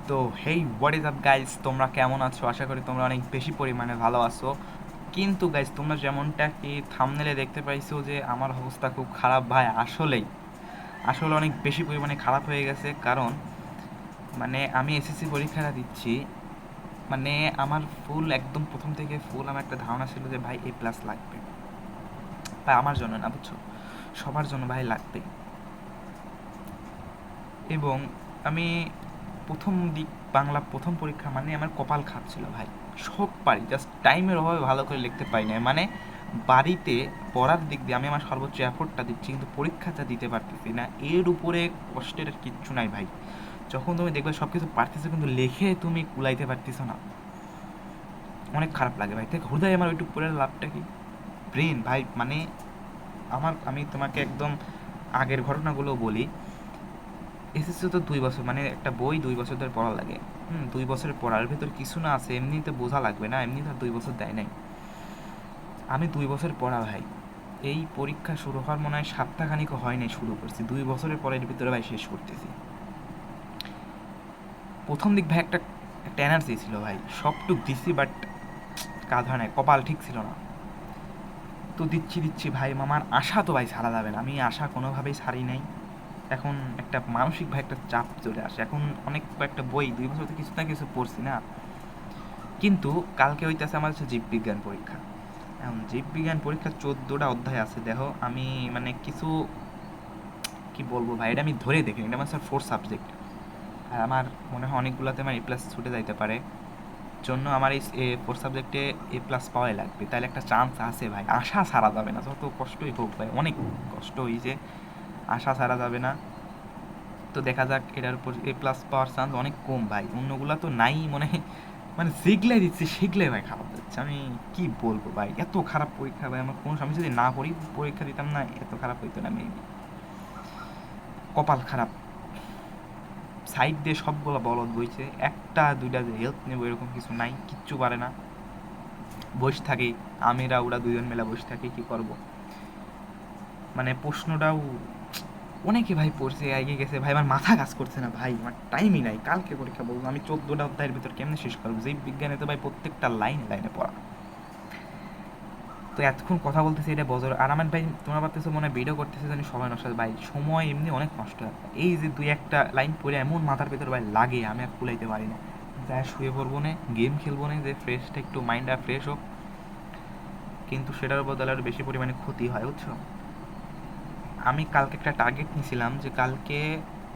তো হেই what is up guys, তোমরা কেমন আছো? আশা করি তোমরা অনেক বেশি পরিমাণে ভালো আছো। কিন্তু গাইজ, তোমরা যেমনটা কি থাম্বনেলে দেখতে পাইছো যে আমার অবস্থা খুব খারাপ ভাই। আসলে অনেক বেশি পরিমাণে খারাপ হয়ে গেছে। কারণ আমি এসএসসি পরীক্ষাটা দিচ্ছি, আমার ফুল একদম প্রথম থেকে ফুল আমার একটা ধারণা ছিল যে ভাই A+ লাগবে। ভাই আমার জন্য না, বুঝছো, সবার জন্য ভাই লাগবে। এবং আমি প্রথম দিক বাংলা প্রথম পরীক্ষা আমার কপাল খারাপ ছিল ভাই। সব পারি, জাস্ট টাইমের অভাবে ভালো করে লিখতে পারি না। বাড়িতে পড়ার দিক দিয়ে আমি আমার সর্বোচ্চ এফোর্টটা দিচ্ছি, কিন্তু পরীক্ষাটা দিতে পারতেছি না। এর উপরে কষ্টের আর কিচ্ছু নাই ভাই। যখন তুমি দেখবে সব কিছু পারতেছো কিন্তু লেখে তুমি কুলাইতে পারতেছো না, অনেক খারাপ লাগে ভাই। দেখ হৃদয় আমার ওইটুকু পড়ে লাভটা কি? ব্রেন ভাই, আমি তোমাকে একদম আগের ঘটনাগুলো বলি। এসএসসি তো 2 বছর, একটা বই 2 বছর ধরে পড়া লাগে। 2 বছরের পড়ার ভেতর কিছু না আছে এমনিতে বোঝা লাগবে না, এমনি তো 2 বছর দেয় নাই। আমি 2 বছর পড়া ভাই, এই পরীক্ষা শুরু হওয়ার মনে হয় সপ্তাহখানিকও হয় নাই শুরু করছি, 2 বছরের পরের ভিতরে ভাই শেষ করতেছি। প্রথম দিক ভাই একটা একটা এনার্জি ছিল ভাই, সবটুক দিছি, বাট কাজ হয় নাই, কপাল ঠিক ছিল না। তো দিচ্ছি ভাই, আমার আশা তো ভাই ছাড়া যাবে না, আমি আশা কোনোভাবেই ছাড়ি নাই। এখন একটা মানসিক ভাই একটা চাপ চলে আসে। এখন অনেক কয়েকটা বই 2 বছর তো কিছু না কিছু পড়ছি না। কিন্তু কালকে হইতেছে আমার হচ্ছে জীববিজ্ঞান পরীক্ষা। এখন জীববিজ্ঞান পরীক্ষার 14টা অধ্যায় আছে। দেখো আমি কিছু কি বলবো ভাই, এটা আমি ধরে দেখিনি, এটা আমার স্যার 4 সাবজেক্ট। আর আমার মনে হয় অনেকগুলোতে আমার A+ ছুটে যাইতে পারে। জন্য আমার এই 4 সাবজেক্টে A+ পাওয়াই লাগবে, তাহলে একটা চান্স আছে ভাই। আশা ছাড়া যাবে না, যত কষ্টই হোক ভাই, অনেক কষ্ট হয়েছে, আশা ছাড়া যাবে না। তো দেখা যাক, এটার উপর A+ পাওয়ার চান্স অনেক কম ভাই। অন্যগুলা তো নাই মনে হয়, শিখলে দিচ্ছি, শিখলে ভাই খারাপ যাচ্ছে। আমি কি বলবো ভাই, এত খারাপ পরীক্ষা ভাই। আমি যদি না পড়ি পরীক্ষা দিতাম না, এত খারাপ হইতো না মেবি। কপাল খারাপ, সাইড দিয়ে সবগুলো বলদ বইছে, একটা দুইটা যে হেল্প নেবো এরকম কিছু নাই, কিচ্ছু পারে না, বসে থাকি। আমিরা ওরা দুজন মেলা বসে থাকি, কি করব। প্রশ্নটাও অনেকে ভাই পড়ছে, এগিয়ে গেছে ভাই, আমার মাথা কাজ করছে না ভাই, আমার টাইমই নাই। কালকে পরীক্ষা, বলবো আমি 14টা অধ্যায়ের ভিতর কেমনে শেষ করবো? যেই বিজ্ঞানে তো ভাই প্রত্যেকটা লাইন লাইনে পড়া। তো এতক্ষণ কথা বলতেছি, এটা বজর। আর আমার ভাই তোমরা ভাবতেছো মনে হয় ভিডিও করতেছে জানি সময় নষ্ট হয়। ভাই সময় এমনি অনেক নষ্ট হয়। এই যে দুই একটা লাইন পড়ে এমন মাথার ভিতর ভাই লাগে, আমি আর কুলাইতে পারি না। যা শুয়ে পড়বো না, গেম খেলবো না, যে ফ্রেশটা একটু মাইন্ডটা ফ্রেশ হোক, কিন্তু সেটার বদলে আরও বেশি পরিমাণে ক্ষতি হয়, বুঝছো। আমি কালকে একটা টার্গেট নিয়েছিলাম যে কালকে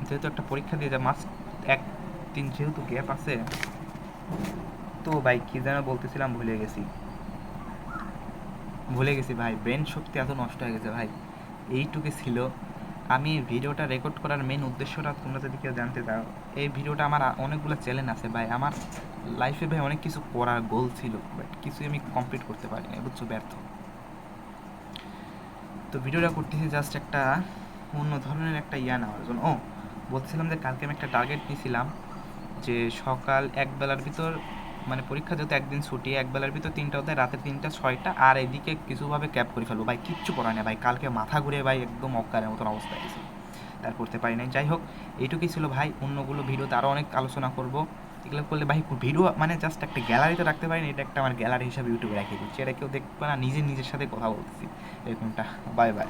যেহেতু একটা পরীক্ষা দিয়ে যায় মাস্ট, 1 দিন যেহেতু গ্যাপ আছে। তো ভাই কী যেন বলতেছিলাম, ভুলে গেছি ভাই। ব্রেন শক্তি এত নষ্ট হয়ে গেছে ভাই। এইটুকু ছিল। আমি ভিডিওটা রেকর্ড করার মেন উদ্দেশ্যটা তোমরা যদি কেউ জানতে চাও, এই ভিডিওটা আমার অনেকগুলো চ্যালেঞ্জ আছে ভাই। আমার লাইফে ভাই অনেক কিছু করার গোল ছিল, বাট কিছুই আমি কমপ্লিট করতে পারিনি, বুঝছো, ব্যর্থ। তো ভিডিওটা করতেছি জাস্ট একটা অন্য ধরনের একটা নেওয়ার জন্য। বলছিলাম যে কালকে আমি একটা টার্গেট নিয়েছিলাম যে সকাল একবেলার ভিতর, পরীক্ষা যেহেতু একদিন ছুটি, একবেলার ভিতর 3টা অধ্যায়, রাতের 3টা 6টা, আর এদিকে কিছুভাবে ক্যাপ করে ফেলবো ভাই। কিচ্ছু করা নেই ভাই, কালকে মাথা ঘুরে ভাই একদম অজ্ঞানের মতন অবস্থা গেছে, তার করতে পারি নাই। যাই হোক, এইটুকুই ছিল ভাই। অন্যগুলো ভিডিওতে আরও অনেক আলোচনা করবো। এগুলো করলে ভাই ভিডিও জাস্ট একটা গ্যালারিতে রাখতে পারি না, এটা একটা আমার গ্যালারি হিসাবে ইউটিউবে রেখে দিচ্ছি। এটা কেউ দেখবে না, নিজের সাথে কথা বলতেছি এরকমটা। Bye bye.